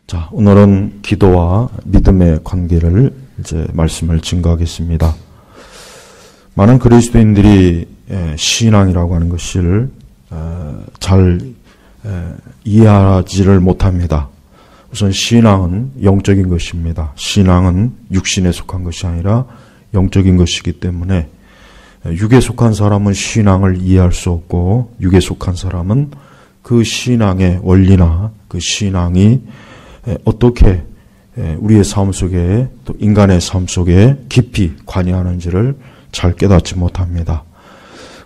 자, 오늘은 기도와 믿음의 관계를 이제 말씀을 증거하겠습니다. 많은 그리스도인들이 신앙이라고 하는 것을 잘 이해하지를 못합니다. 우선 신앙은 영적인 것입니다. 신앙은 육신에 속한 것이 아니라 영적인 것이기 때문에 육에 속한 사람은 신앙을 이해할 수 없고 육에 속한 사람은 그 신앙의 원리나 그 신앙이 어떻게 우리의 삶 속에 또 인간의 삶 속에 깊이 관여하는지를 잘 깨닫지 못합니다.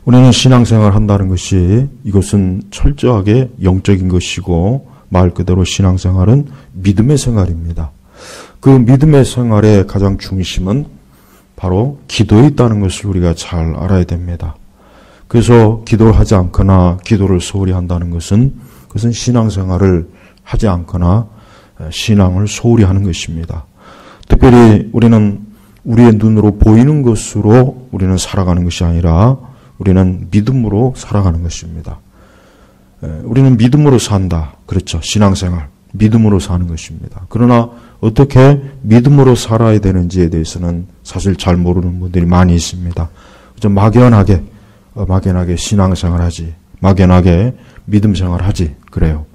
우리는 신앙생활을 한다는 것이 이것은 철저하게 영적인 것이고 말 그대로 신앙생활은 믿음의 생활입니다. 그 믿음의 생활의 가장 중심은 바로 기도에 있다는 것을 우리가 잘 알아야 됩니다. 그래서 기도를 하지 않거나 기도를 소홀히 한다는 것은 그것은 신앙생활을 하지 않거나 신앙을 소홀히 하는 것입니다. 특별히 우리는 우리의 눈으로 보이는 것으로 우리는 살아가는 것이 아니라 우리는 믿음으로 살아가는 것입니다. 우리는 믿음으로 산다. 그렇죠. 신앙생활. 믿음으로 사는 것입니다. 그러나 어떻게 믿음으로 살아야 되는지에 대해서는 사실 잘 모르는 분들이 많이 있습니다. 좀 막연하게 신앙생활하지. 막연하게 믿음생활하지. 그래요.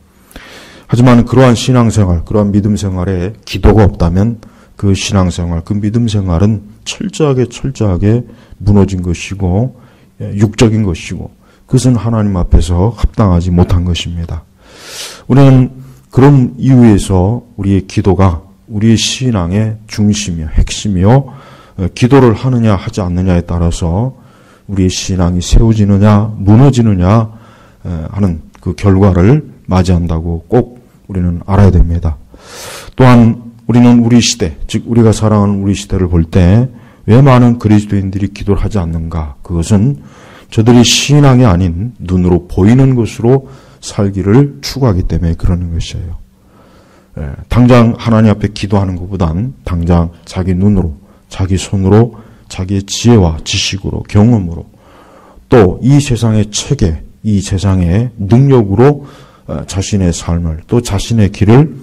하지만 그러한 신앙생활, 그러한 믿음생활에 기도가 없다면 그 신앙생활, 그 믿음생활은 철저하게 무너진 것이고 육적인 것이고 그것은 하나님 앞에서 합당하지 못한 것입니다. 우리는 그런 이유에서 우리의 기도가 우리의 신앙의 중심이요, 핵심이요, 기도를 하느냐 하지 않느냐에 따라서 우리의 신앙이 세워지느냐 무너지느냐 하는 그 결과를 맞이한다고 꼭 우리는 알아야 됩니다. 또한 우리는 우리 시대, 즉 우리가 살아가는 우리 시대를 볼 때 왜 많은 그리스도인들이 기도를 하지 않는가? 그것은 저들이 신앙이 아닌 눈으로 보이는 것으로 살기를 추구하기 때문에 그러는 것이에요. 당장 하나님 앞에 기도하는 것보단 당장 자기 눈으로, 자기 손으로, 자기의 지혜와 지식으로, 경험으로 또 이 세상의 체계, 이 세상의 능력으로 자신의 삶을 또 자신의 길을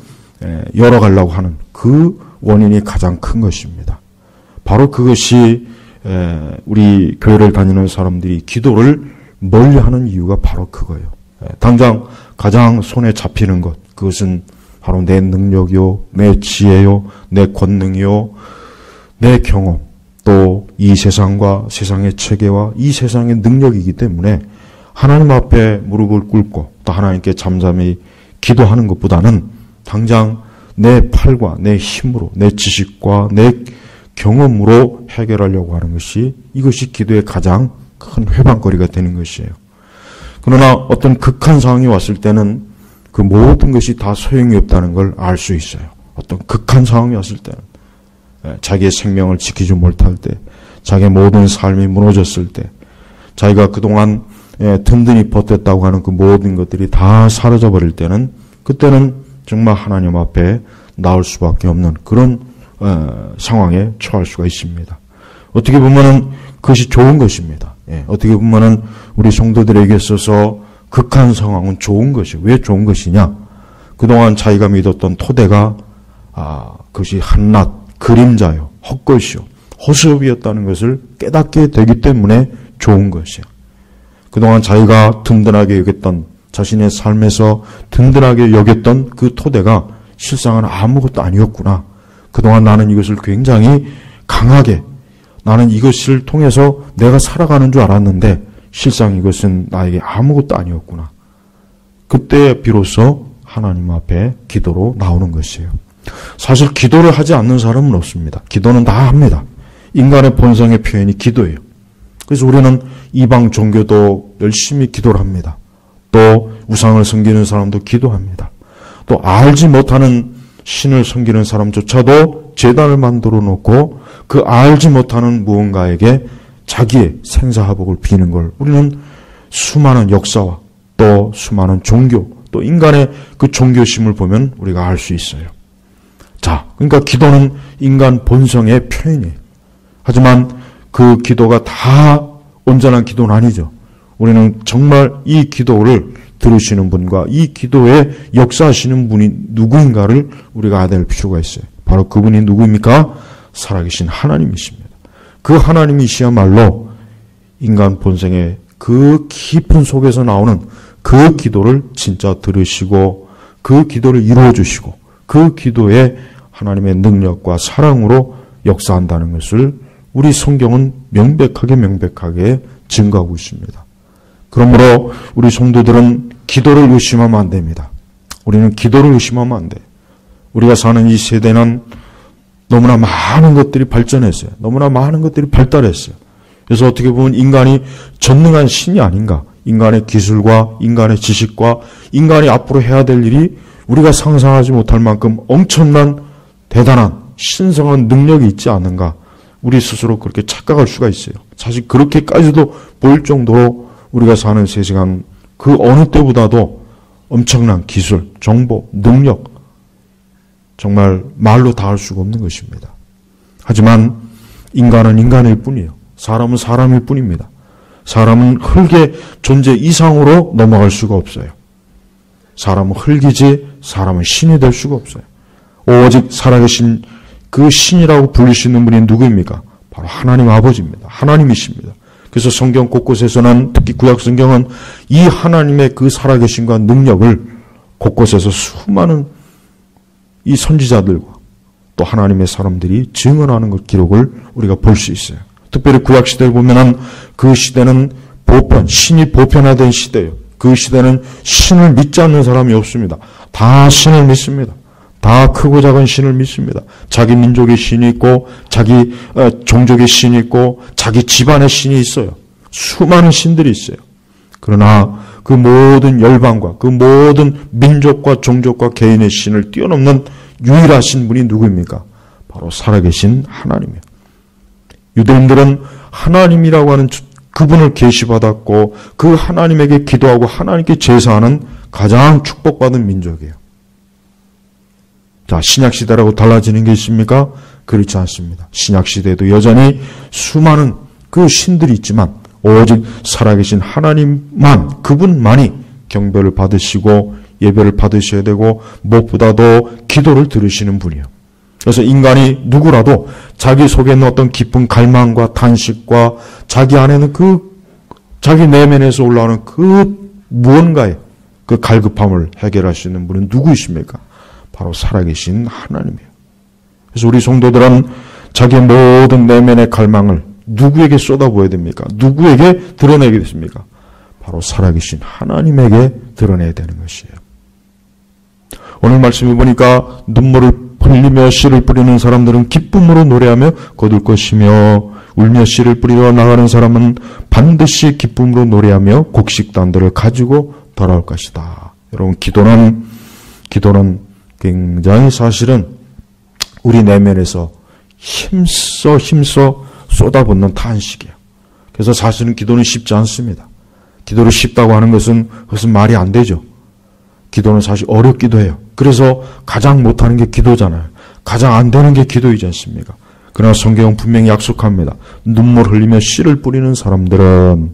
열어가려고 하는 그 원인이 가장 큰 것입니다. 바로 그것이 우리 교회를 다니는 사람들이 기도를 멀리하는 이유가 바로 그거예요. 당장 가장 손에 잡히는 것, 그것은 바로 내 능력이요, 내 지혜요, 내 권능이요, 내 경험, 또 이 세상과 세상의 체계와 이 세상의 능력이기 때문에 하나님 앞에 무릎을 꿇고 또 하나님께 잠잠히 기도하는 것보다는 당장 내 팔과 내 힘으로, 내 지식과 내 경험으로 해결하려고 하는 것이 이것이 기도의 가장 큰 회방거리가 되는 것이에요. 그러나 어떤 극한 상황이 왔을 때는 그 모든 것이 다 소용이 없다는 걸 알 수 있어요. 어떤 극한 상황이 왔을 때는 자기의 생명을 지키지 못할 때, 자기의 모든 삶이 무너졌을 때, 자기가 그동안 든든히 버텼다고 하는 그 모든 것들이 다 사라져버릴 때는 그때는 정말 하나님 앞에 나올 수밖에 없는 그런 상황에 처할 수가 있습니다. 어떻게 보면은 그것이 좋은 것입니다. 어떻게 보면은 우리 성도들에게 있어서 극한 상황은 좋은 것이에요. 왜 좋은 것이냐? 그동안 자기가 믿었던 토대가 그것이 한낱 그림자요, 헛것이요, 허수업이었다는 것을 깨닫게 되기 때문에 좋은 것이에요. 그동안 자기가 든든하게 여겼던 자신의 삶에서 든든하게 여겼던 그 토대가 실상은 아무것도 아니었구나. 그동안 나는 이것을 굉장히 강하게 나는 이것을 통해서 내가 살아가는 줄 알았는데 실상 이것은 나에게 아무것도 아니었구나. 그때 비로소 하나님 앞에 기도로 나오는 것이에요. 사실 기도를 하지 않는 사람은 없습니다. 기도는 다 합니다. 인간의 본성의 표현이 기도예요. 그래서 우리는 이방 종교도 열심히 기도를 합니다. 또 우상을 섬기는 사람도 기도합니다. 또 알지 못하는 신을 섬기는 사람조차도 제단을 만들어 놓고 그 알지 못하는 무언가에게 자기의 생사화복을 비는 걸 우리는 수많은 역사와 또 수많은 종교 또 인간의 그 종교심을 보면 우리가 알 수 있어요. 자, 그러니까 기도는 인간 본성의 표현이에요. 하지만 그 기도가 다 온전한 기도는 아니죠. 우리는 정말 이 기도를 들으시는 분과 이 기도에 역사하시는 분이 누구인가를 우리가 알아야 될 필요가 있어요. 바로 그분이 누구입니까? 살아계신 하나님이십니다. 그 하나님이시야말로 인간 본성의 그 깊은 속에서 나오는 그 기도를 진짜 들으시고 그 기도를 이루어 주시고 그 기도에 하나님의 능력과 사랑으로 역사한다는 것을 우리 성경은 명백하게 증거하고 있습니다. 그러므로 우리 성도들은 기도를 의심하면 안 됩니다. 우리는 기도를 의심하면 안 돼요. 우리가 사는 이 세대는 너무나 많은 것들이 발전했어요. 너무나 많은 것들이 발달했어요. 그래서 어떻게 보면 인간이 전능한 신이 아닌가. 인간의 기술과 인간의 지식과 인간이 앞으로 해야 될 일이 우리가 상상하지 못할 만큼 엄청난 대단한 신성한 능력이 있지 않는가. 우리 스스로 그렇게 착각할 수가 있어요. 사실 그렇게까지도 보일 정도로 우리가 사는 세상 그 어느 때보다도 엄청난 기술, 정보, 능력 정말 말로 다 할 수가 없는 것입니다. 하지만 인간은 인간일 뿐이에요. 사람은 사람일 뿐입니다. 사람은 흙의 존재 이상으로 넘어갈 수가 없어요. 사람은 흙이지 사람은 신이 될 수가 없어요. 오직 살아계신 그 신이라고 불리시는 분이 누구입니까? 바로 하나님 아버지입니다. 하나님이십니다. 그래서 성경 곳곳에서는 특히 구약 성경은 이 하나님의 그 살아계신과 능력을 곳곳에서 수많은 이 선지자들과 또 하나님의 사람들이 증언하는 것 기록을 우리가 볼 수 있어요. 특별히 구약 시대를 보면은 그 시대는 신이 보편화된 시대예요. 그 시대는 신을 믿지 않는 사람이 없습니다. 다 신을 믿습니다. 다 크고 작은 신을 믿습니다. 자기 민족의 신이 있고 자기 종족의 신이 있고 자기 집안의 신이 있어요. 수많은 신들이 있어요. 그러나 그 모든 열방과 그 모든 민족과 종족과 개인의 신을 뛰어넘는 유일하신 분이 누구입니까? 바로 살아계신 하나님이에요. 유대인들은 하나님이라고 하는 그분을 계시받았고 그 하나님에게 기도하고 하나님께 제사하는 가장 축복받은 민족이에요. 자, 신약시대라고 달라지는 게 있습니까? 그렇지 않습니다. 신약시대에도 여전히 수많은 그 신들이 있지만 오직 살아계신 하나님만, 그분만이 경배를 받으시고 예배를 받으셔야 되고 무엇보다도 기도를 들으시는 분이에요. 그래서 인간이 누구라도 자기 속에 있는 어떤 깊은 갈망과 탄식과 자기 안에는 자기 내면에서 올라오는 그 무언가의 그 갈급함을 해결할 수 있는 분은 누구이십니까? 바로 살아계신 하나님이에요. 그래서 우리 성도들은 자기의 모든 내면의 갈망을 누구에게 쏟아부어야 됩니까? 누구에게 드러내게 됐습니까? 바로 살아계신 하나님에게 드러내야 되는 것이에요. 오늘 말씀을 보니까 눈물을 흘리며 씨를 뿌리는 사람들은 기쁨으로 노래하며 거둘 것이며 울며 씨를 뿌리러 나가는 사람은 반드시 기쁨으로 노래하며 곡식단들을 가지고 돌아올 것이다. 여러분, 기도는 굉장히 사실은 우리 내면에서 힘써 쏟아붓는 탄식이에요. 그래서 사실은 기도는 쉽지 않습니다. 기도를 쉽다고 하는 것은 그것은 말이 안 되죠. 기도는 사실 어렵기도 해요. 그래서 가장 못하는 게 기도잖아요. 가장 안 되는 게 기도이지 않습니까? 그러나 성경은 분명히 약속합니다. 눈물 흘리며 씨를 뿌리는 사람들은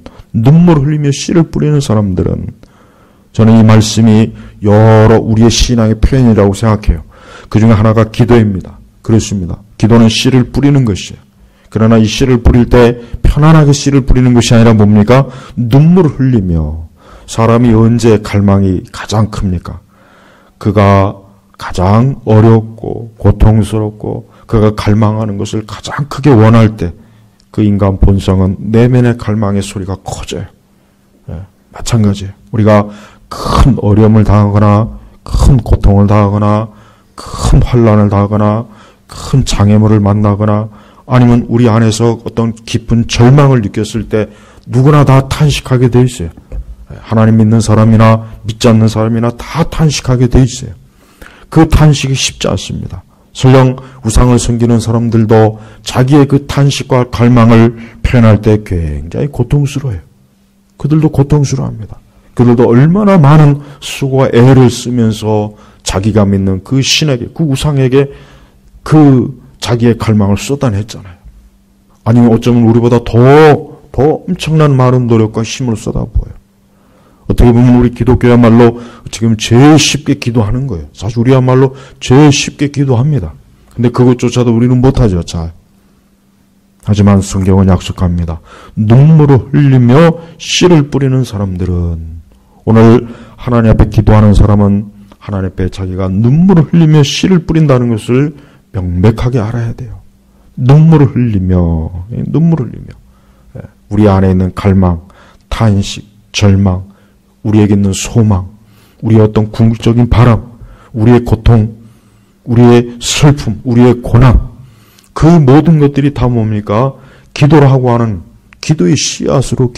저는 이 말씀이 여러 우리의 신앙의 표현이라고 생각해요. 그 중에 하나가 기도입니다. 그렇습니다. 기도는 씨를 뿌리는 것이에요. 그러나 이 씨를 뿌릴 때 편안하게 씨를 뿌리는 것이 아니라 뭡니까? 눈물을 흘리며. 사람이 언제 갈망이 가장 큽니까? 그가 가장 어렵고 고통스럽고 그가 갈망하는 것을 가장 크게 원할 때 그 인간 본성은 내면의 갈망의 소리가 커져요. 마찬가지예요. 우리가 큰 어려움을 당하거나 큰 고통을 당하거나 큰 환난을 당하거나 큰 장애물을 만나거나 아니면 우리 안에서 어떤 깊은 절망을 느꼈을 때 누구나 다 탄식하게 돼 있어요. 하나님 믿는 사람이나 믿지 않는 사람이나 다 탄식하게 돼 있어요. 그 탄식이 쉽지 않습니다. 설령 우상을 섬기는 사람들도 자기의 그 탄식과 갈망을 표현할 때 굉장히 고통스러워요. 그들도 고통스러워합니다. 그들도 얼마나 많은 수고와 애를 쓰면서 자기가 믿는 그 신에게, 그 우상에게 그 자기의 갈망을 쏟아냈잖아요. 아니면 어쩌면 우리보다 더 엄청난 많은 노력과 힘을 쏟아부어요. 어떻게 보면 우리 기독교야말로 지금 제일 쉽게 기도하는 거예요. 사실 우리야말로 제일 쉽게 기도합니다. 근데 그것조차도 우리는 못하죠. 잘. 하지만 성경은 약속합니다. 눈물을 흘리며 씨를 뿌리는 사람들은, 오늘 하나님 앞에 기도하는 사람은 하나님 앞에 자기가 눈물을 흘리며 씨를 뿌린다는 것을 명백하게 알아야 돼요. 눈물을 흘리며 우리 안에 있는 갈망, 탄식, 절망, 우리에게 있는 소망, 우리의 어떤 궁극적인 바람, 우리의 고통, 우리의 슬픔, 우리의 고난, 그 모든 것들이 다 뭡니까? 기도라고 하는 기도의 씨앗으로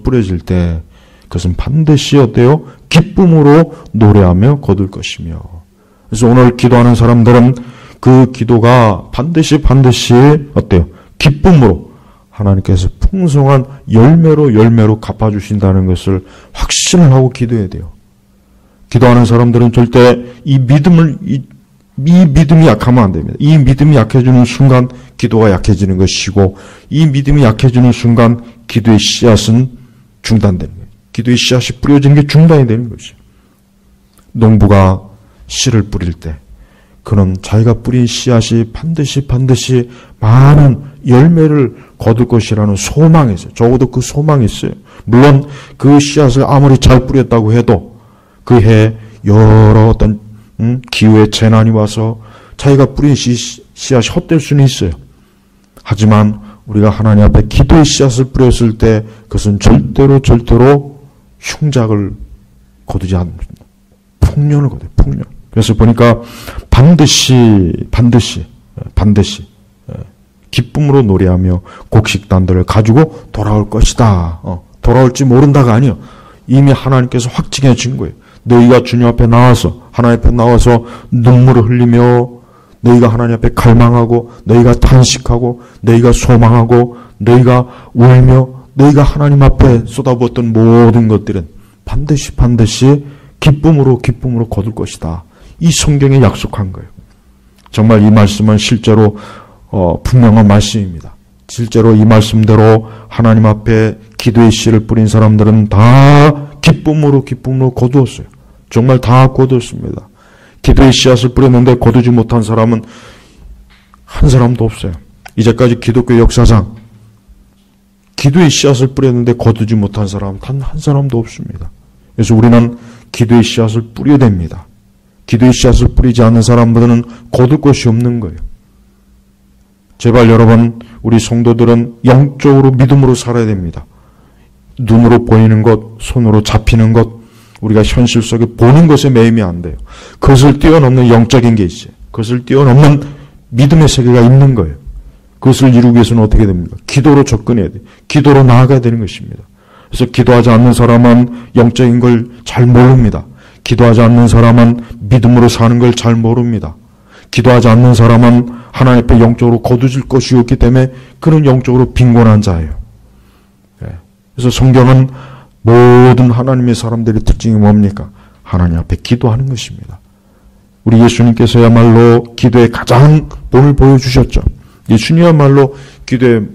뿌려질 때 그것은 반드시 어때요? 기쁨으로 노래하며 거둘 것이며. 그래서 오늘 기도하는 사람들은 그 기도가 반드시 어때요? 기쁨으로 하나님께서 풍성한 열매로 갚아주신다는 것을 확신을 하고 기도해야 돼요. 기도하는 사람들은 절대 이 믿음이 약하면 안 됩니다. 이 믿음이 약해지는 순간 기도가 약해지는 것이고, 이 믿음이 약해지는 순간 기도의 씨앗은 중단되는 거예요. 기도의 씨앗이 뿌려지는 게 중단이 되는 것이죠. 농부가 씨를 뿌릴 때 그는 자기가 뿌린 씨앗이 반드시 많은 열매를 거둘 것이라는 소망이 있어요. 적어도 그 소망이 있어요. 물론 그 씨앗을 아무리 잘 뿌렸다고 해도 그 해 여러 어떤 기후의 재난이 와서 자기가 뿌린 씨앗이 헛될 수는 있어요. 하지만 우리가 하나님 앞에 기도의 씨앗을 뿌렸을 때 그것은 절대로 흉작을 거두지 않습니다. 풍년을 거둬요. 풍년. 그래서 보니까 반드시 기쁨으로 노래하며 곡식단들을 가지고 돌아올 것이다. 돌아올지 모른다가 아니요. 이미 하나님께서 확증해 준 거예요. 너희가 주님 앞에 나와서, 하나님 앞에 나와서 눈물을 흘리며 너희가 하나님 앞에 갈망하고, 너희가 탄식하고, 너희가 소망하고, 너희가 울며, 너희가 하나님 앞에 쏟아부었던 모든 것들은 반드시 기쁨으로 거둘 것이다. 이 성경에 약속한 거예요. 정말 이 말씀은 실제로 분명한 말씀입니다. 실제로 이 말씀대로 하나님 앞에 기도의 씨를 뿌린 사람들은 다 기쁨으로 거두었어요. 정말 다 거두었습니다. 기도의 씨앗을 뿌렸는데 거두지 못한 사람은 한 사람도 없어요. 이제까지 기독교 역사상 기도의 씨앗을 뿌렸는데 거두지 못한 사람은 단 한 사람도 없습니다. 그래서 우리는 기도의 씨앗을 뿌려야 됩니다. 기도의 씨앗을 뿌리지 않는 사람들은 거둘 것이 없는 거예요. 제발 여러분, 우리 성도들은 영적으로 믿음으로 살아야 됩니다. 눈으로 보이는 것, 손으로 잡히는 것, 우리가 현실 속에 보는 것에 매이면 안 돼요. 그것을 뛰어넘는 영적인 게 있어요. 그것을 뛰어넘는 믿음의 세계가 있는 거예요. 그것을 이루기 위해서는 어떻게 됩니까? 기도로 접근해야 돼요. 기도로 나아가야 되는 것입니다. 그래서 기도하지 않는 사람은 영적인 걸 잘 모릅니다. 기도하지 않는 사람은 믿음으로 사는 걸 잘 모릅니다. 기도하지 않는 사람은 하나님 앞에 영적으로 거두질 것이 없기 때문에 그런 영적으로 빈곤한 자예요. 그래서 성경은 모든 하나님의 사람들의 특징이 뭡니까? 하나님 앞에 기도하는 것입니다. 우리 예수님께서야말로 기도의 가장 본을 보여주셨죠. 예수님야말로 기도의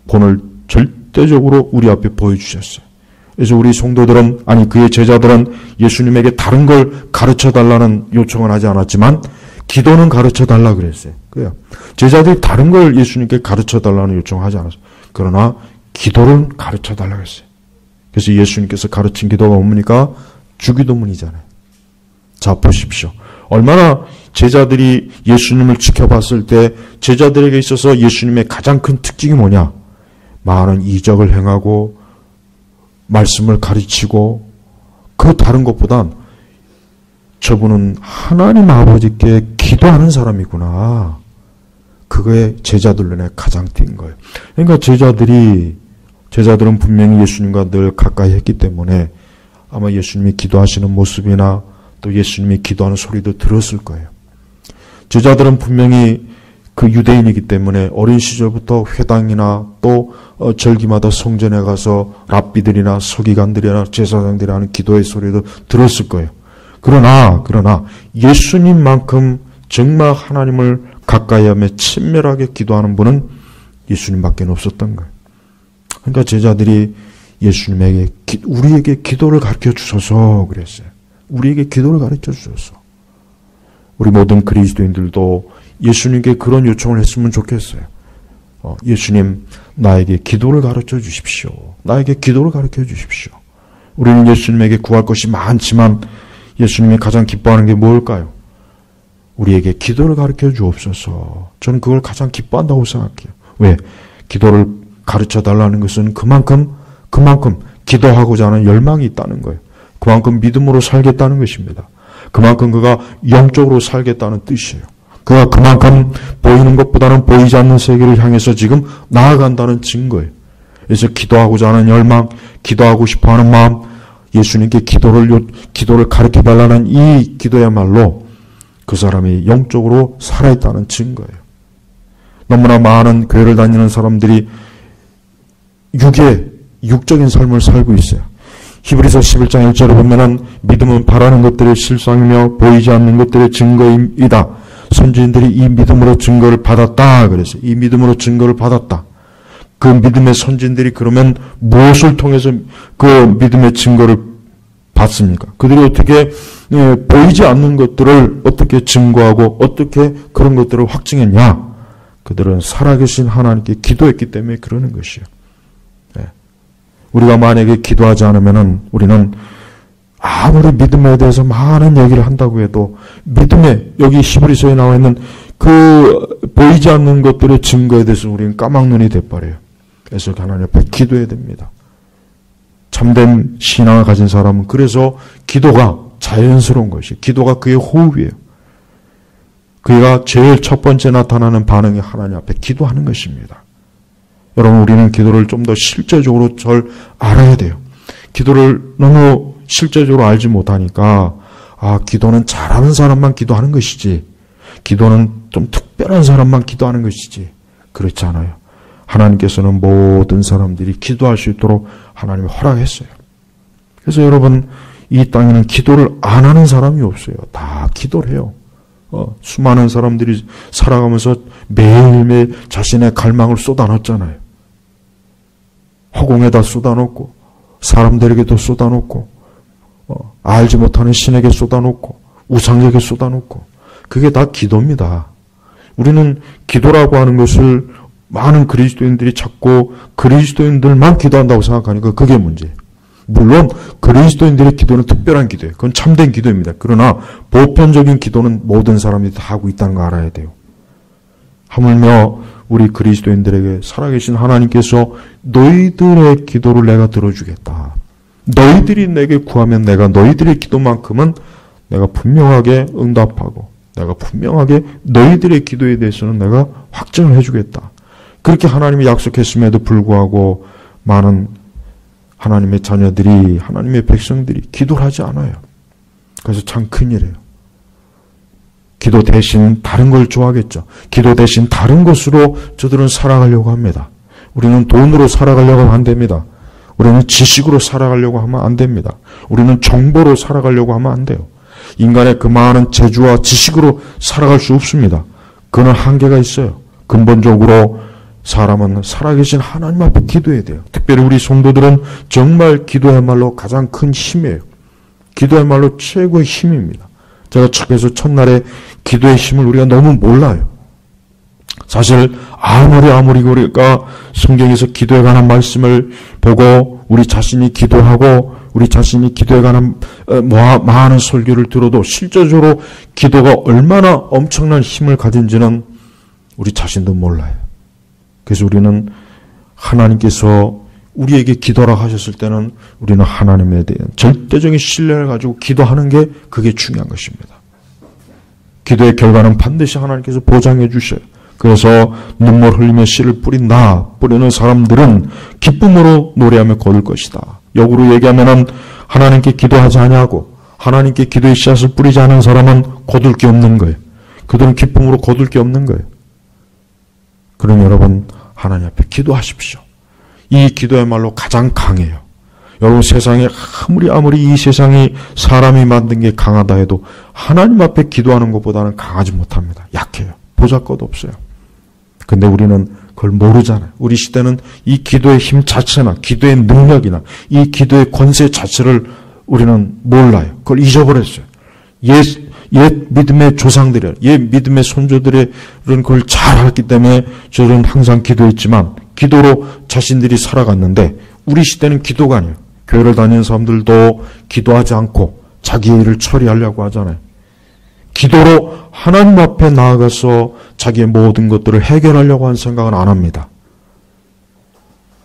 본을 절대적으로 우리 앞에 보여주셨어요. 그래서 우리 성도들은, 아니 그의 제자들은 예수님에게 다른 걸 가르쳐달라는 요청을 하지 않았지만 기도는 가르쳐달라 그랬어요. 그래요. 제자들이 다른 걸 예수님께 가르쳐달라는 요청을 하지 않았어요. 그러나 기도를 가르쳐달라고 했어요. 그래서 예수님께서 가르친 기도가 뭡니까? 주기도문이잖아요. 자, 보십시오. 얼마나 제자들이 예수님을 지켜봤을 때 제자들에게 있어서 예수님의 가장 큰 특징이 뭐냐? 많은 이적을 행하고 말씀을 가르치고 그 다른 것보단 저분은 하나님 아버지께 기도하는 사람이구나. 그거에 제자들 눈에 가장 띈 거예요. 그러니까 제자들은 분명히 예수님과 늘 가까이 했기 때문에 아마 예수님이 기도하시는 모습이나 또 예수님이 기도하는 소리도 들었을 거예요. 제자들은 분명히 그 유대인이기 때문에 어린 시절부터 회당이나 또 절기마다 성전에 가서 랍비들이나 서기관들이나 제사장들이 하는 기도의 소리도 들었을 거예요. 그러나 예수님만큼 정말 하나님을 가까이하며 친밀하게 기도하는 분은 예수님밖에 없었던 거예요. 그러니까 제자들이 예수님에게 우리에게 기도를 가르쳐 주소서 그랬어요. 우리에게 기도를 가르쳐 주소서. 우리 모든 그리스도인들도 예수님께 그런 요청을 했으면 좋겠어요. 예수님, 나에게 기도를 가르쳐 주십시오. 나에게 기도를 가르쳐 주십시오. 우리는 예수님에게 구할 것이 많지만 예수님이 가장 기뻐하는 게 뭘까요? 우리에게 기도를 가르쳐 주옵소서. 저는 그걸 가장 기뻐한다고 생각해요. 왜? 기도를 가르쳐 달라는 것은 그만큼 기도하고자 하는 열망이 있다는 거예요. 그만큼 믿음으로 살겠다는 것입니다. 그만큼 그가 영적으로 살겠다는 뜻이에요. 그가 그만큼 보이는 것보다는 보이지 않는 세계를 향해서 지금 나아간다는 증거예요. 그래서 기도하고자 하는 열망, 기도하고 싶어하는 마음, 예수님께 기도를 가르쳐 달라는 이 기도야말로 그 사람이 영적으로 살아있다는 증거예요. 너무나 많은 교회를 다니는 사람들이 육적인 삶을 살고 있어요. 히브리서 11장 1절에 보면은 믿음은 바라는 것들의 실상이며 보이지 않는 것들의 증거이다. 선지인들이 이 믿음으로 증거를 받았다. 그래서 이 믿음으로 증거를 받았다. 그 믿음의 선지인들이 그러면 무엇을 통해서 그 믿음의 증거를 받습니까? 그들이 어떻게 보이지 않는 것들을 어떻게 증거하고 어떻게 그런 것들을 확증했냐? 그들은 살아계신 하나님께 기도했기 때문에 그러는 것이에요. 우리가 만약에 기도하지 않으면은 우리는 아무리 믿음에 대해서 많은 얘기를 한다고 해도 믿음에 여기 히브리서에 나와 있는 그 보이지 않는 것들의 증거에 대해서 우리는 까막눈이 돼버려요. 그래서 하나님 앞에 기도해야 됩니다. 참된 신앙을 가진 사람은 그래서 기도가 자연스러운 것이 기도가 그의 호흡이에요. 그가 제일 첫 번째 나타나는 반응이 하나님 앞에 기도하는 것입니다. 여러분, 우리는 기도를 좀 더 실제적으로 잘 알아야 돼요. 기도를 너무 실제적으로 알지 못하니까 기도는 잘하는 사람만 기도하는 것이지, 기도는 좀 특별한 사람만 기도하는 것이지, 그렇지 않아요. 하나님께서는 모든 사람들이 기도할 수 있도록 하나님이 허락했어요. 그래서 여러분, 이 땅에는 기도를 안 하는 사람이 없어요. 다 기도를 해요. 수많은 사람들이 살아가면서 매일매일 자신의 갈망을 쏟아놨잖아요. 허공에다 쏟아놓고 사람들에게도 쏟아놓고 알지 못하는 신에게 쏟아놓고 우상에게 쏟아놓고 그게 다 기도입니다. 우리는 기도라고 하는 것을 많은 그리스도인들이 자꾸 그리스도인들만 기도한다고 생각하니까 그게 문제예요. 물론 그리스도인들의 기도는 특별한 기도예요. 그건 참된 기도입니다. 그러나 보편적인 기도는 모든 사람들이 다 하고 있다는 거 알아야 돼요. 하물며 우리 그리스도인들에게 살아계신 하나님께서 너희들의 기도를 내가 들어주겠다. 너희들이 내게 구하면 내가 너희들의 기도만큼은 내가 분명하게 응답하고 내가 분명하게 너희들의 기도에 대해서는 내가 확증을 해주겠다. 그렇게 하나님이 약속했음에도 불구하고 많은 하나님의 자녀들이, 하나님의 백성들이 기도를 하지 않아요. 그래서 참 큰일이에요. 기도 대신 다른 걸 좋아하겠죠. 기도 대신 다른 것으로 저들은 살아가려고 합니다. 우리는 돈으로 살아가려고 하면 안 됩니다. 우리는 지식으로 살아가려고 하면 안 됩니다. 우리는 정보로 살아가려고 하면 안 돼요. 인간의 그 많은 재주와 지식으로 살아갈 수 없습니다. 그는 한계가 있어요. 근본적으로 사람은 살아계신 하나님 앞에 기도해야 돼요. 특별히 우리 성도들은 정말 기도야말로 가장 큰 힘이에요. 기도야말로 최고의 힘입니다. 제가 책에서 첫날에 기도의 힘을 우리가 너무 몰라요. 사실 아무리 우리가 성경에서 기도에 관한 말씀을 보고 우리 자신이 기도하고 우리 자신이 기도에 관한 많은 설교를 들어도 실제적으로 기도가 얼마나 엄청난 힘을 가진지는 우리 자신도 몰라요. 그래서 우리는 하나님께서 우리에게 기도라 하셨을 때는 우리는 하나님에 대한 절대적인 신뢰를 가지고 기도하는 게 그게 중요한 것입니다. 기도의 결과는 반드시 하나님께서 보장해 주셔요. 그래서 눈물 흘리며 씨를 뿌리는 사람들은 기쁨으로 노래하며 거둘 것이다. 역으로 얘기하면은 하나님께 기도하지 않냐고 하나님께 기도의 씨앗을 뿌리지 않은 사람은 거둘 게 없는 거예요. 그들은 기쁨으로 거둘 게 없는 거예요. 그러니 여러분 하나님 앞에 기도하십시오. 이 기도야말로 가장 강해요. 여러분 세상에 아무리 이 세상이 사람이 만든 게 강하다 해도 하나님 앞에 기도하는 것보다는 강하지 못합니다. 약해요. 보잘것 없어요. 근데 우리는 그걸 모르잖아요. 우리 시대는 이 기도의 힘 자체나 기도의 능력이나 이 기도의 권세 자체를 우리는 몰라요. 그걸 잊어버렸어요. 옛 믿음의 조상들이, 옛 믿음의 손조들은 그걸 잘 알았기 때문에 저들은 항상 기도했지만 기도로 자신들이 살아갔는데 우리 시대는 기도가 아니에요. 교회를 다니는 사람들도 기도하지 않고 자기의 일을 처리하려고 하잖아요. 기도로 하나님 앞에 나아가서 자기의 모든 것들을 해결하려고 하는 생각은 안 합니다.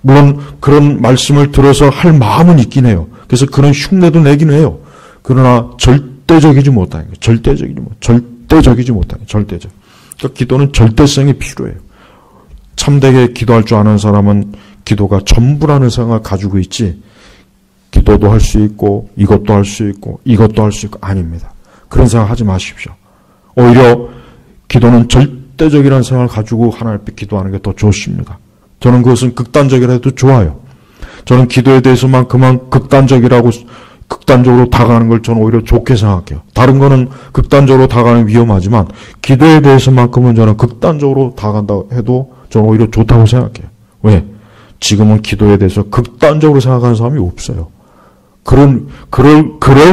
물론 그런 말씀을 들어서 할 마음은 있긴 해요. 그래서 그런 흉내도 내긴 해요. 그러나 절대적이지 못하는 거예요. 절대적이지 못하는 거예요. 절대적. 그러니까 기도는 절대성이 필요해요. 참되게 기도할 줄 아는 사람은 기도가 전부라는 생각을 가지고 있지, 기도도 할 수 있고 이것도 할 수 있고 이것도 할 수 있고 아닙니다. 그런 생각 하지 마십시오. 오히려 기도는 절대적이라는 생각을 가지고 하나님 앞에 기도하는 게 더 좋습니다. 저는 그것은 극단적이라 해도 좋아요. 저는 기도에 대해서만큼은 극단적으로 다가가는 걸 저는 오히려 좋게 생각해요. 다른 거는 극단적으로 다가가는 위험하지만 기도에 대해서만큼은 저는 극단적으로 다가간다 해도 저는 오히려 좋다고 생각해요. 왜? 지금은 기도에 대해서 극단적으로 생각하는 사람이 없어요. 그럴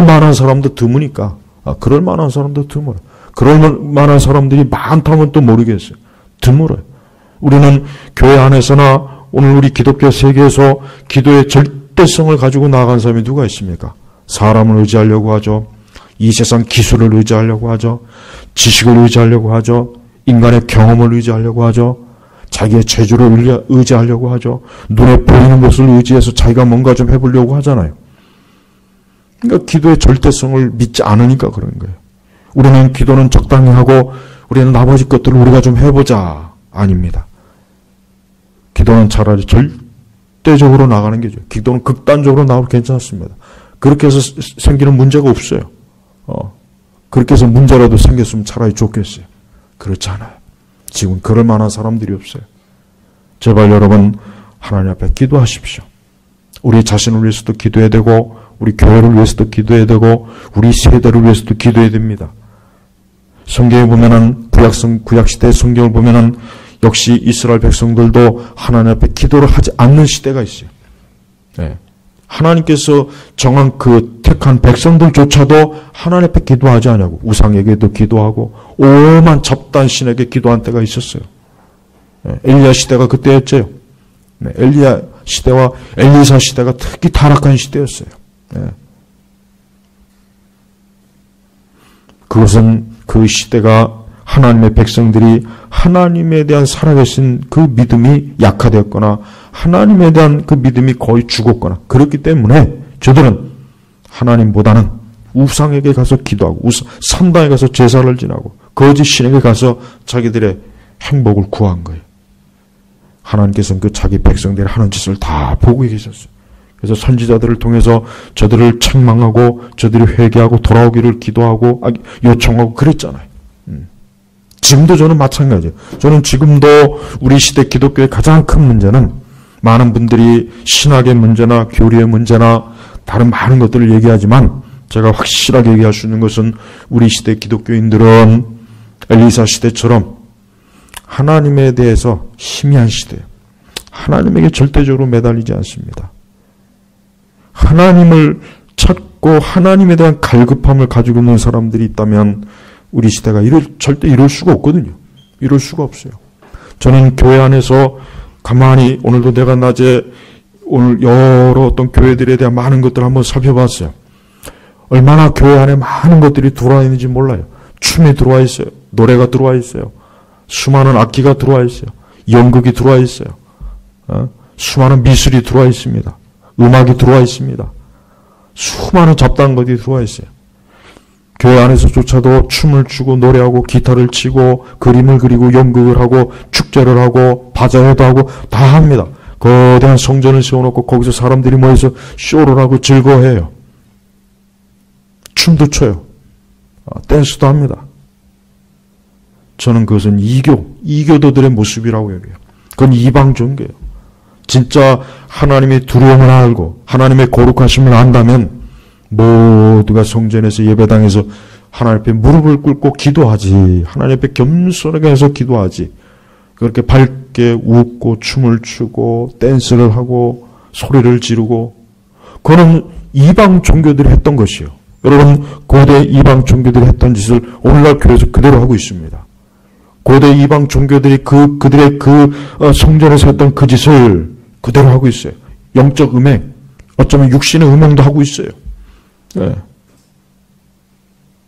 만한 사람도 드무니까. 그럴 만한 사람도 드물어요. 그럴 만한 사람들이 많다면 또 모르겠어요. 드물어요. 우리는 교회 안에서나 오늘 우리 기독교 세계에서 기도의 절대성을 가지고 나아간 사람이 누가 있습니까? 사람을 의지하려고 하죠. 이 세상 기술을 의지하려고 하죠. 지식을 의지하려고 하죠. 인간의 경험을 의지하려고 하죠. 자기의 재주를 의지하려고 하죠. 눈에 보이는 것을 의지해서 자기가 뭔가 좀 해보려고 하잖아요. 그러니까 기도의 절대성을 믿지 않으니까 그런 거예요. 우리는 기도는 적당히 하고 우리는 나머지 것들을 우리가 좀 해보자. 아닙니다. 기도는 차라리 절대적으로 나가는 게 좋아요. 기도는 극단적으로 나가도 괜찮습니다. 그렇게 해서 생기는 문제가 없어요. 그렇게 해서 문제라도 생겼으면 차라리 좋겠어요. 그렇지 않아요. 지금 그럴 만한 사람들이 없어요. 제발 여러분 하나님 앞에 기도하십시오. 우리 자신을 위해서도 기도해야 되고 우리 교회를 위해서도 기도해야 되고 우리 세대를 위해서도 기도해야 됩니다. 성경에 보면은 구약시대 성경을 보면은 역시 이스라엘 백성들도 하나님 앞에 기도를 하지 않는 시대가 있어요. 네. 하나님께서 정한 그 택한 백성들조차도 하나님 앞에 기도하지 않냐고 우상에게도 기도하고 오만 잡다한 신에게 기도한 때가 있었어요. 네. 엘리야 시대가 그때였죠. 네. 엘리야 시대와 엘리사 시대가 특히 타락한 시대였어요. 네. 그것은 그 시대가 하나님의 백성들이 하나님에 대한 살아계신 그 믿음이 약화되었거나 하나님에 대한 그 믿음이 거의 죽었거나 그렇기 때문에 저들은 하나님보다는 우상에게 가서 기도하고 산당에 가서 제사를 지내고 거짓 신에게 가서 자기들의 행복을 구한 거예요. 하나님께서는 그 자기 백성들이 하는 짓을 다 보고 계셨어요. 그래서 선지자들을 통해서 저들을 책망하고 저들이 회개하고 돌아오기를 기도하고 요청하고 그랬잖아요. 지금도 저는 마찬가지예요. 저는 지금도 우리 시대 기독교의 가장 큰 문제는 많은 분들이 신학의 문제나 교리의 문제나 다른 많은 것들을 얘기하지만 제가 확실하게 얘기할 수 있는 것은 우리 시대 기독교인들은 엘리사 시대처럼 하나님에 대해서 희미한 시대예요. 하나님에게 절대적으로 매달리지 않습니다. 하나님을 찾고 하나님에 대한 갈급함을 가지고 있는 사람들이 있다면 우리 시대가 절대 이럴 수가 없거든요. 이럴 수가 없어요. 저는 교회 안에서 가만히 오늘도 내가 낮에 오늘 여러 어떤 교회들에 대한 많은 것들을 한번 살펴봤어요. 얼마나 교회 안에 많은 것들이 들어와 있는지 몰라요. 춤이 들어와 있어요. 노래가 들어와 있어요. 수많은 악기가 들어와 있어요. 연극이 들어와 있어요. 수많은 미술이 들어와 있습니다. 음악이 들어와 있습니다. 수많은 잡다한 것들이 들어와 있어요. 교회 안에서조차도 춤을 추고 노래하고 기타를 치고 그림을 그리고 연극을 하고 축제를 하고 바자회도 하고 다 합니다. 거대한 성전을 세워놓고 거기서 사람들이 모여서 쇼를 하고 즐거워해요. 춤도 춰요. 댄스도 합니다. 저는 그것은 이교도들의 모습이라고 여겨요. 그건 이방 종교예요. 진짜 하나님의 두려움을 알고 하나님의 거룩하심을 안다면 모두가 성전에서 예배당에서 하나님 앞에 무릎을 꿇고 기도하지. 하나님 앞에 겸손하게 해서 기도하지. 그렇게 밝게 함께 웃고 춤을 추고 댄스를 하고 소리를 지르고, 그거는 이방 종교들이 했던 것이요. 여러분, 고대 이방 종교들이 했던 짓을 오늘날 교회에서 그대로 하고 있습니다. 고대 이방 종교들이 그들의 성전에서 했던 그 짓을 그대로 하고 있어요. 영적 음행, 어쩌면 육신의 음행도 하고 있어요. 예.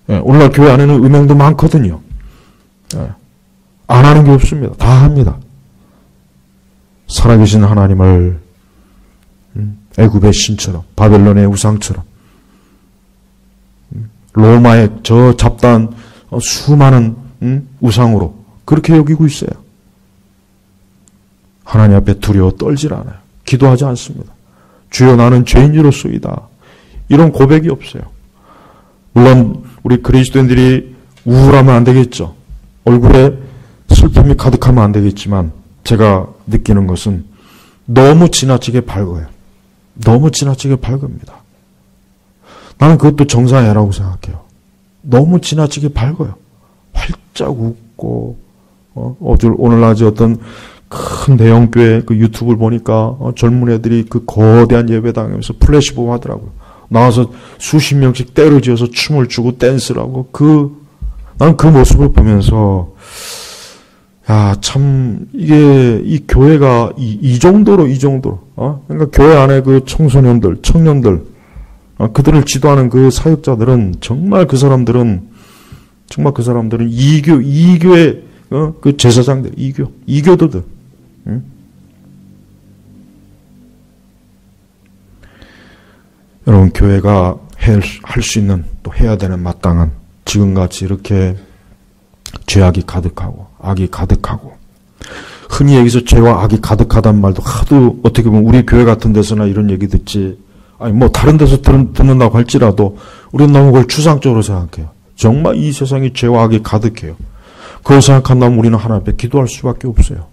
예, 오늘날 교회 안에는 음행도 많거든요. 예. 안 하는 게 없습니다. 다 합니다. 살아계신 하나님을 애굽의 신처럼, 바벨론의 우상처럼, 로마의 저 잡다한 수많은 우상으로 그렇게 여기고 있어요. 하나님 앞에 두려워 떨질 않아요. 기도하지 않습니다. 주여 나는 죄인으로소이다. 이런 고백이 없어요. 물론 우리 그리스도인들이 우울하면 안 되겠죠. 얼굴에 슬픔이 가득하면 안 되겠지만, 제가 느끼는 것은 너무 지나치게 밝아요. 너무 지나치게 밝습니다. 나는 그것도 정상이라고 생각해요. 너무 지나치게 밝아요. 활짝 웃고, 오늘날 어떤 큰 대형교회 그 유튜브를 보니까 젊은 애들이 그 거대한 예배당에서 플래시몹 하더라고요. 나와서 수십 명씩 때려지어서 춤을 추고 댄스를 하고, 나는 그 모습을 보면서, 야, 참, 이 교회가 이 정도로, 그러니까 교회 안에 그 청소년들, 청년들, 그들을 지도하는 그 사역자들은 정말 그 사람들은 이교의, 그 제사장들, 이교도들. 응? 여러분, 교회가 할 수 있는, 또 해야 되는 마땅한, 지금같이 이렇게 죄악이 가득하고 악이 가득하고, 흔히 여기서 죄와 악이 가득하단 말도 하도 어떻게 보면 우리 교회 같은 데서나 이런 얘기 듣지, 아니 뭐 다른 데서 듣는다고 할지라도 우리는 너무 그걸 추상적으로 생각해요. 정말 이 세상에 죄와 악이 가득해요. 그걸 생각한다면 우리는 하나님 앞에 기도할 수밖에 없어요.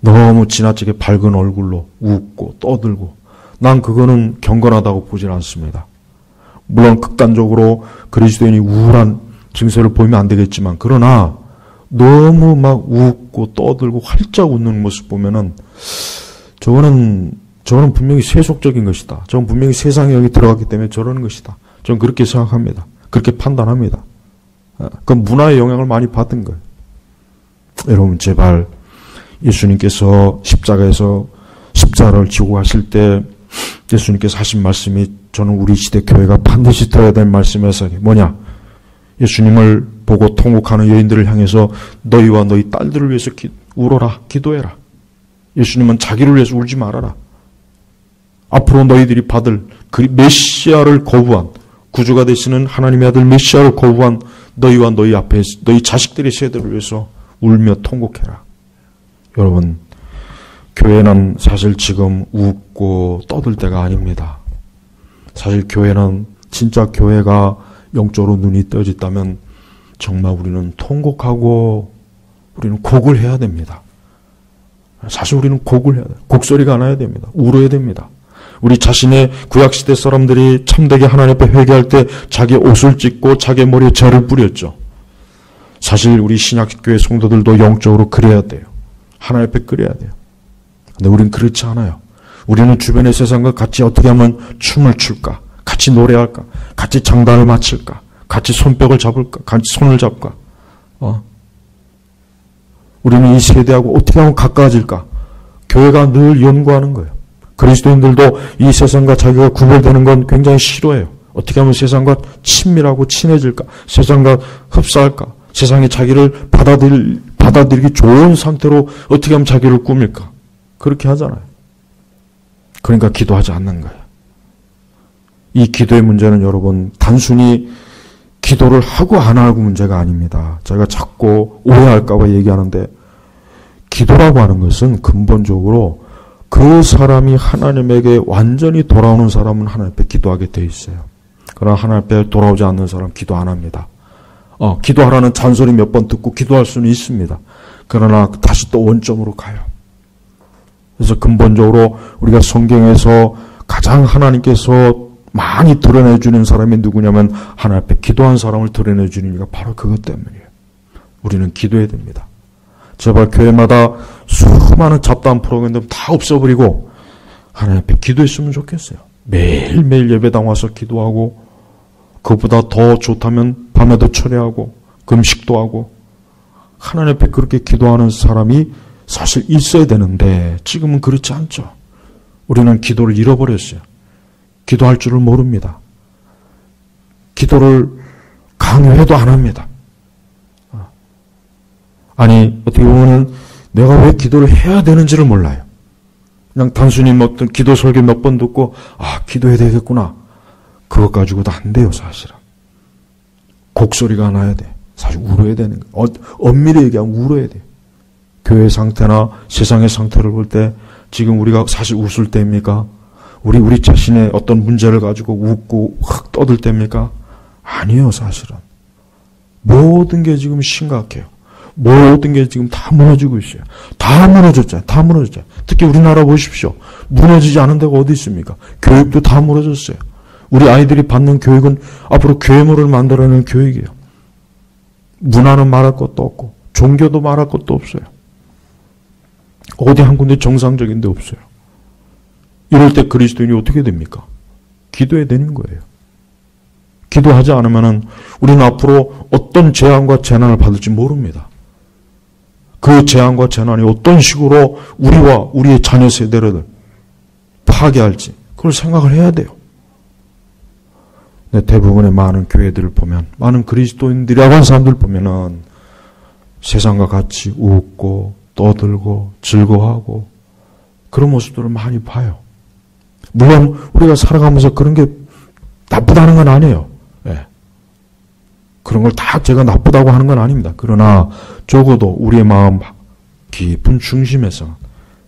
너무 지나치게 밝은 얼굴로 웃고 떠들고, 난 그거는 경건하다고 보질 않습니다. 물론 극단적으로 그리스도인이 우울한 증세를 보이면 안 되겠지만, 그러나 너무 막 웃고 떠들고 활짝 웃는 모습 보면은 저거는 분명히 세속적인 것이다. 저건 분명히 세상에 여기 들어갔기 때문에 저러는 것이다. 저는 그렇게 생각합니다. 그렇게 판단합니다. 그건 문화의 영향을 많이 받은 거예요. 여러분, 제발 예수님께서 십자가에서 십자가를 지고 가실 때 예수님께서 하신 말씀이, 저는 우리 시대 교회가 반드시 들어야 될 말씀에서 뭐냐? 예수님을 보고 통곡하는 여인들을 향해서 너희와 너희 딸들을 위해서 울어라, 기도해라. 예수님은 자기를 위해서 울지 말아라. 앞으로 너희들이 받을 그 메시아를 거부한, 구주가 되시는 하나님의 아들 메시아를 거부한 너희와 너희 앞에 너희 자식들의 세대를 위해서 울며 통곡해라. 여러분, 교회는 사실 지금 웃고 떠들 때가 아닙니다. 사실 교회는, 진짜 교회가 영적으로 눈이 떠졌다면 정말 우리는 통곡하고 우리는 곡을 해야 됩니다. 사실 우리는 곡을 해야 돼요. 곡소리가 나야 됩니다. 울어야 됩니다. 우리 자신의 구약시대 사람들이 참되게 하나님 앞에 회개할 때 자기 옷을 찢고 자기 머리에 재를 뿌렸죠. 사실 우리 신약교회 성도들도 영적으로 그래야 돼요. 하나님 앞에 그래야 돼요. 근데 우리는 그렇지 않아요. 우리는 주변의 세상과 같이 어떻게 하면 춤을 출까? 같이 노래할까? 같이 장단을 맞출까? 같이 손뼉을 잡을까? 같이 손을 잡까? 우리는 이 세대하고 어떻게 하면 가까워질까? 교회가 늘 연구하는 거예요. 그리스도인들도 이 세상과 자기가 구별되는 건 굉장히 싫어해요. 어떻게 하면 세상과 친밀하고 친해질까? 세상과 흡사할까? 세상에 자기를 받아들이기 좋은 상태로 어떻게 하면 자기를 꾸밀까? 그렇게 하잖아요. 그러니까 기도하지 않는 거예요. 이 기도의 문제는 여러분, 단순히 기도를 하고 안 하고 문제가 아닙니다. 저희가 자꾸 오해할까봐 얘기하는데, 기도라고 하는 것은 근본적으로 그 사람이 하나님에게 완전히 돌아오는 사람은 하나님 앞에 기도하게 돼 있어요. 그러나 하나님 앞에 돌아오지 않는 사람 기도 안 합니다. 기도하라는 잔소리 몇 번 듣고 기도할 수는 있습니다. 그러나 다시 또 원점으로 가요. 그래서 근본적으로 우리가 성경에서 가장 하나님께서 많이 드러내주는 사람이 누구냐면, 하나님 앞에 기도한 사람을 드러내주는 이유가 바로 그것 때문이에요. 우리는 기도해야 됩니다. 제발 교회마다 수많은 잡다한 프로그램들 다 없애버리고 하나님 앞에 기도했으면 좋겠어요. 매일매일 예배당 와서 기도하고, 그것보다 더 좋다면 밤에도 철회하고 금식도 하고, 하나님 앞에 그렇게 기도하는 사람이 사실 있어야 되는데 지금은 그렇지 않죠. 우리는 기도를 잃어버렸어요. 기도할 줄을 모릅니다. 기도를 강요해도 안 합니다. 아니, 어떻게 보면 내가 왜 기도를 해야 되는지를 몰라요. 그냥 단순히 어떤 기도 설교 몇 번 듣고 기도해야 되겠구나. 그것 가지고도 안 돼요, 사실은. 곡소리가 나야 돼. 사실 울어야 되는 거예요. 엄밀히 얘기하면 울어야 돼요. 교회 상태나 세상의 상태를 볼 때 지금 우리가 사실 웃을 때입니까? 우리 자신의 어떤 문제를 가지고 웃고 확 떠들 때입니까? 아니에요, 사실은. 모든 게 지금 심각해요. 모든 게 지금 다 무너지고 있어요. 다 무너졌잖아요. 다 무너졌잖아요. 특히 우리나라 보십시오. 무너지지 않은 데가 어디 있습니까? 교육도 다 무너졌어요. 우리 아이들이 받는 교육은 앞으로 괴물을 만들어내는 교육이에요. 문화는 말할 것도 없고 종교도 말할 것도 없어요. 어디 한 군데 정상적인 데 없어요. 이럴 때 그리스도인이 어떻게 됩니까? 기도해야 되는 거예요. 기도하지 않으면 우리는 앞으로 어떤 재앙과 재난을 받을지 모릅니다. 그 재앙과 재난이 어떤 식으로 우리와 우리의 자녀 세대를 파괴할지 그걸 생각을 해야 돼요. 근데 대부분의 많은 교회들을 보면, 많은 그리스도인들이라고 하는 사람들 보면은 세상과 같이 웃고 떠들고 즐거워하고 그런 모습들을 많이 봐요. 물론 우리가 살아가면서 그런 게 나쁘다는 건 아니에요. 예. 그런 걸 다 제가 나쁘다고 하는 건 아닙니다. 그러나 적어도 우리의 마음 깊은 중심에서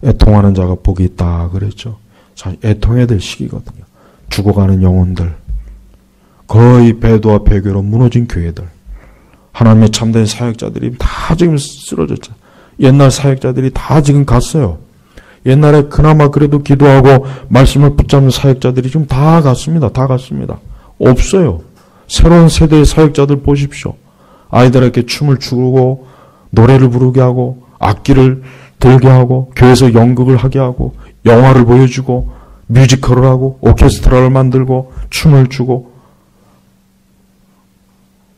애통하는 자가 복이 있다 그랬죠. 사실 애통해야 될 시기거든요. 죽어가는 영혼들, 거의 배도와 배교로 무너진 교회들, 하나님의 참된 사역자들이 다 지금 쓰러졌죠. 옛날 사역자들이 다 지금 갔어요. 옛날에 그나마 그래도 기도하고 말씀을 붙잡는 사역자들이 지금 다 갔습니다. 다 갔습니다. 없어요. 새로운 세대의 사역자들 보십시오. 아이들에게 춤을 추고 노래를 부르게 하고 악기를 들게 하고 교회에서 연극을 하게 하고 영화를 보여주고 뮤지컬을 하고 오케스트라를 만들고 춤을 추고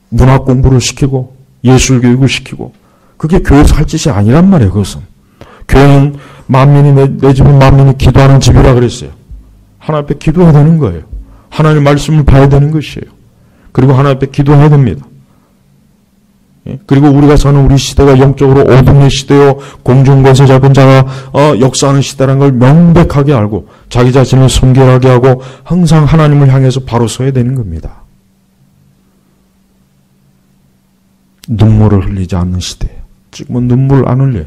문학 공부를 시키고 예술 교육을 시키고, 그게 교회에서 할 짓이 아니란 말이에요. 그것은 교회는 만민이 내 집은 만민이 기도하는 집이라 그랬어요. 하나님 앞에 기도해야 되는 거예요. 하나님의 말씀을 봐야 되는 것이에요. 그리고 하나님 앞에 기도해야 됩니다. 그리고 우리가 사는 우리 시대가 영적으로 어둠의 시대요, 공중권세 잡은 자가 역사하는 시대라는 걸 명백하게 알고 자기 자신을 순결하게 하고 항상 하나님을 향해서 바로 서야 되는 겁니다. 눈물을 흘리지 않는 시대예요. 지금은 눈물 안 흘려요.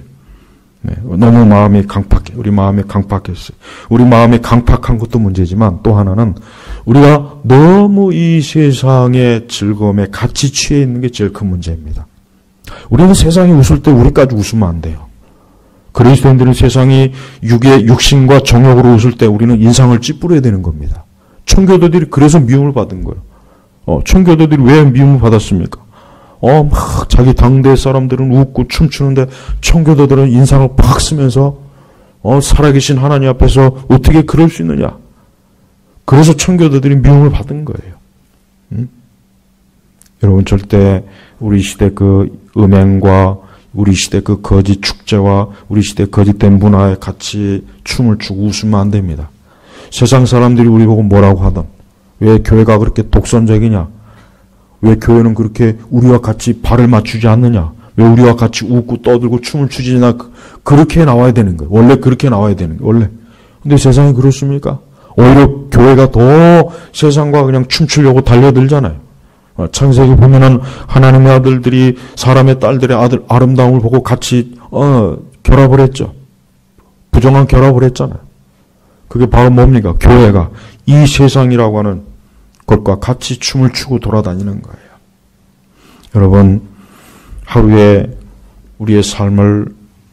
너무 마음이 강팍해. 우리 마음이 강팍했어요. 우리 마음이 강팍한 것도 문제지만 또 하나는 우리가 너무 이 세상의 즐거움에 같이 취해 있는 게 제일 큰 문제입니다. 우리는 세상이 웃을 때 우리까지 웃으면 안 돼요. 그리스도인들은 세상이 육신과 정욕으로 웃을 때 우리는 인상을 찌푸려야 되는 겁니다. 청교도들이 그래서 미움을 받은 거예요. 청교도들이 왜 미움을 받았습니까? 막 자기 당대 사람들은 웃고 춤추는데 청교도들은 인상을 팍 쓰면서 살아계신 하나님 앞에서 어떻게 그럴 수 있느냐. 그래서 청교도들이 미움을 받은 거예요. 여러분, 절대 우리 시대 그 음행과 우리 시대 그 거짓 축제와 우리 시대 거짓된 문화에 같이 춤을 추고 웃으면 안 됩니다. 세상 사람들이 우리 보고 뭐라고 하든, 왜 교회가 그렇게 독선적이냐, 왜 교회는 그렇게 우리와 같이 발을 맞추지 않느냐, 왜 우리와 같이 웃고 떠들고 춤을 추지 않나, 그렇게 나와야 되는 거예요. 원래 그렇게 나와야 되는 거예요. 원래. 근데 세상이 그렇습니까? 오히려 교회가 더 세상과 그냥 춤추려고 달려들잖아요. 창세기 보면은 하나님의 아들들이 사람의 딸들의 아름다움을 보고 같이 결합을 했죠. 부정한 결합을 했잖아요. 그게 바로 뭡니까? 교회가 이 세상이라고 하는 것과 같이 춤을 추고 돌아다니는 거예요. 여러분, 하루에 우리의 삶을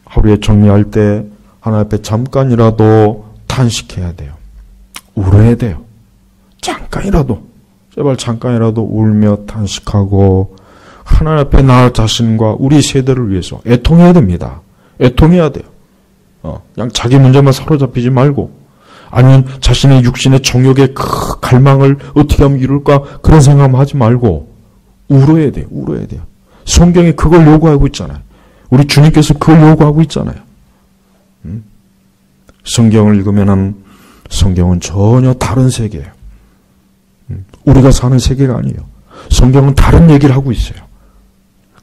하루에 정리할 때 하나님 앞에 잠깐이라도 탄식해야 돼요. 울어야 돼요. 잠깐이라도, 제발 잠깐이라도 울며 탄식하고 하나님 앞에 나 자신과 우리 세대를 위해서 애통해야 됩니다. 애통해야 돼요. 그냥 자기 문제만 사로잡히지 말고, 아니면 자신의 육신의 정욕의 그 갈망을 어떻게 하면 이룰까 그런 생각만 하지 말고 울어야 돼요. 울어야 돼요. 성경이 그걸 요구하고 있잖아요. 우리 주님께서 그걸 요구하고 있잖아요. 성경을 읽으면 성경은 전혀 다른 세계예요. 우리가 사는 세계가 아니에요. 성경은 다른 얘기를 하고 있어요.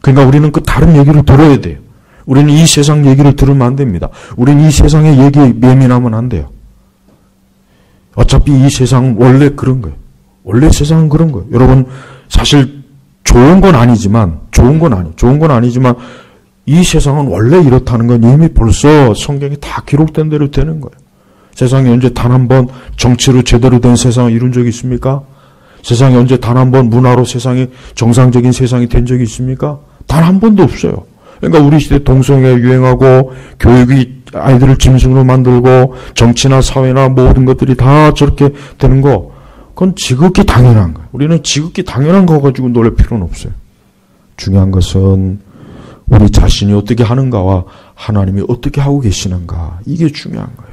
그러니까 우리는 그 다른 얘기를 들어야 돼요. 우리는 이 세상 얘기를 들으면 안 됩니다. 우리는 이 세상의 얘기에 예민하면 안 돼요. 어차피 이 세상은 원래 그런 거예요. 원래 세상은 그런 거예요. 여러분, 사실 좋은 건 아니지만 이 세상은 원래 이렇다는 건 이미 벌써 성경에 다 기록된 대로 되는 거예요. 세상에 언제 단 한 번 정치로 제대로 된 세상을 이룬 적이 있습니까? 세상에 언제 단 한 번 문화로 세상이 정상적인 세상이 된 적이 있습니까? 단 한 번도 없어요. 그러니까 우리 시대 동성애가 유행하고 교육이 아이들을 짐승으로 만들고 정치나 사회나 모든 것들이 다 저렇게 되는 거, 그건 지극히 당연한 거예요. 우리는 지극히 당연한 거 가지고 놀랄 필요는 없어요. 중요한 것은 우리 자신이 어떻게 하는가와 하나님이 어떻게 하고 계시는가, 이게 중요한 거예요.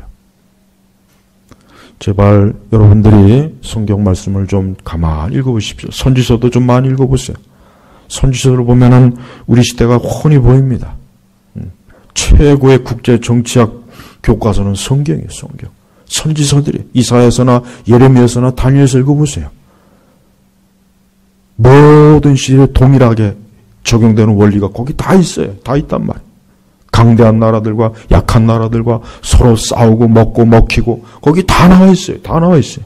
제발 여러분들이 성경 말씀을 좀 가만히 읽어보십시오. 선지서도 좀 많이 읽어보세요. 선지서를 보면은 우리 시대가 훤히 보입니다. 최고의 국제 정치학 교과서는 성경이에요. 성경. 선지서들이 이사야서나 예레미야서나 다니엘서 읽어보세요. 모든 시대에 동일하게 적용되는 원리가 거기 다 있어요. 다 있단 말이에요. 강대한 나라들과 약한 나라들과 서로 싸우고 먹고 먹히고 거기 다 나와 있어요. 다 나와 있어요.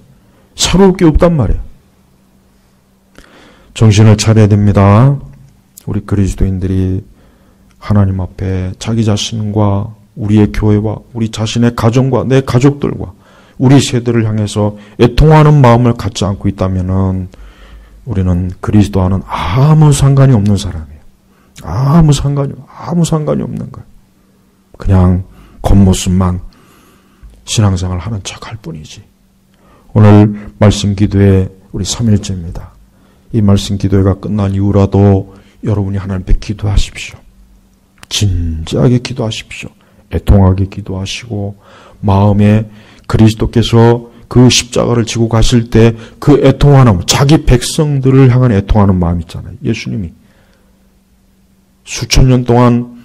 새로울 게 없단 말이에요. 정신을 차려야 됩니다. 우리 그리스도인들이 하나님 앞에 자기 자신과 우리의 교회와 우리 자신의 가정과 내 가족들과 우리 세대를 향해서 애통하는 마음을 갖지 않고 있다면은 우리는 그리스도와는 아무 상관이 없는 사람이에요. 아무 상관이 없는 거예요. 그냥 겉모습만 신앙생활 하는 척 할 뿐이지. 오늘 말씀 기도회 우리 3일째입니다. 이 말씀 기도회가 끝난 이후라도 여러분이 하나님 앞에 기도하십시오. 진지하게 기도하십시오. 애통하게 기도하시고 마음에 그리스도께서 그 십자가를 지고 가실 때 그 애통하는, 자기 백성들을 향한 애통하는 마음 있잖아요. 예수님이 수천 년 동안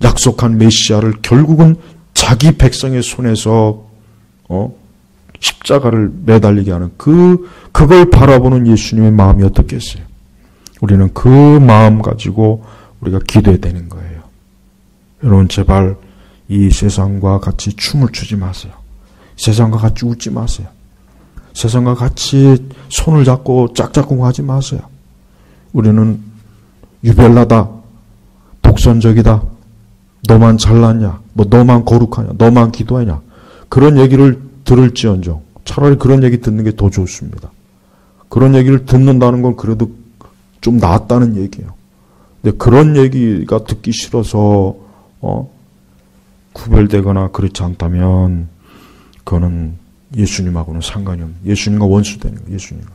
약속한 메시아를 결국은 자기 백성의 손에서 십자가를 매달리게 하는 그걸 바라보는 예수님의 마음이 어떻겠어요? 우리는 그 마음 가지고 우리가 기도해야 되는 거예요. 여러분, 제발 이 세상과 같이 춤을 추지 마세요. 세상과 같이 웃지 마세요. 세상과 같이 손을 잡고 짝짝꿍 하지 마세요. 우리는 유별나다, 독선적이다, 너만 잘났냐, 너만 거룩하냐, 너만 기도하냐, 그런 얘기를 들을지언정 차라리 그런 얘기 듣는 게 더 좋습니다. 그런 얘기를 듣는다는 건 그래도 좀 낫다는 얘기예요. 근데 그런 얘기가 듣기 싫어서 구별되거나 그렇지 않다면 그거는 예수님하고는 상관이 없는, 예수님과 원수되는 거예요. 예수님과.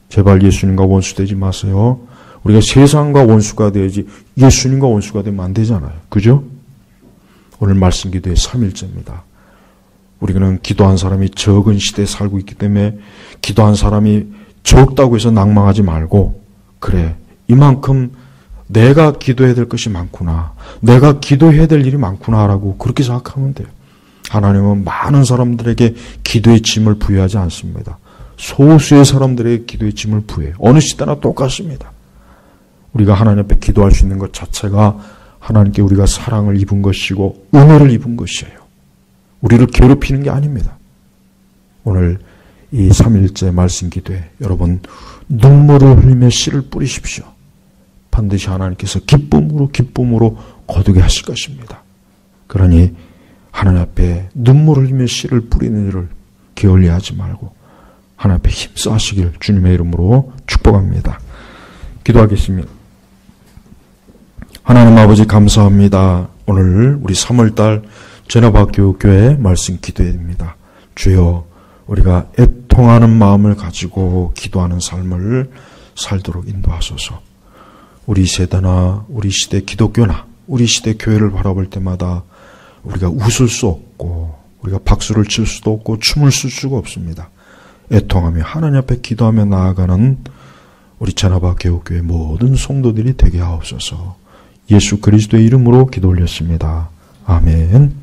제발 예수님과 원수되지 마세요. 우리가 세상과 원수가 돼야지 예수님과 원수가 되면 안 되잖아요. 그죠? 오늘 말씀 기도의 3일째입니다. 우리는 기도한 사람이 적은 시대에 살고 있기 때문에 기도한 사람이 적다고 해서 낭망하지 말고, 그래, 이만큼 내가 기도해야 될 것이 많구나, 내가 기도해야 될 일이 많구나라고 그렇게 생각하면 돼요. 하나님은 많은 사람들에게 기도의 짐을 부여하지 않습니다. 소수의 사람들에게 기도의 짐을 부여해요. 어느 시대나 똑같습니다. 우리가 하나님 앞에 기도할 수 있는 것 자체가 하나님께 우리가 사랑을 입은 것이고 은혜를 입은 것이에요. 우리를 괴롭히는 게 아닙니다. 오늘 이 3일째 말씀 기도에 여러분 눈물을 흘리며 씨를 뿌리십시오. 반드시 하나님께서 기쁨으로 거두게 하실 것입니다. 그러니 하나님 앞에 눈물을 흘리며 씨를 뿌리는 일을 게을리하지 말고 하나님 앞에 힘써 하시길 주님의 이름으로 축복합니다. 기도하겠습니다. 하나님 아버지 감사합니다. 오늘 우리 3월달 전업학교교회 말씀 기도회입니다. 주여, 우리가 애통하는 마음을 가지고 기도하는 삶을 살도록 인도하소서. 우리 세대나 우리 시대 기독교나 우리 시대 교회를 바라볼 때마다 우리가 웃을 수 없고 우리가 박수를 칠 수도 없고 춤을 출 수가 없습니다. 애통하며 하나님 앞에 기도하며 나아가는 우리 제나바 개옥교회 모든 성도들이 되게 하옵소서. 예수 그리스도의 이름으로 기도 올렸습니다. 아멘.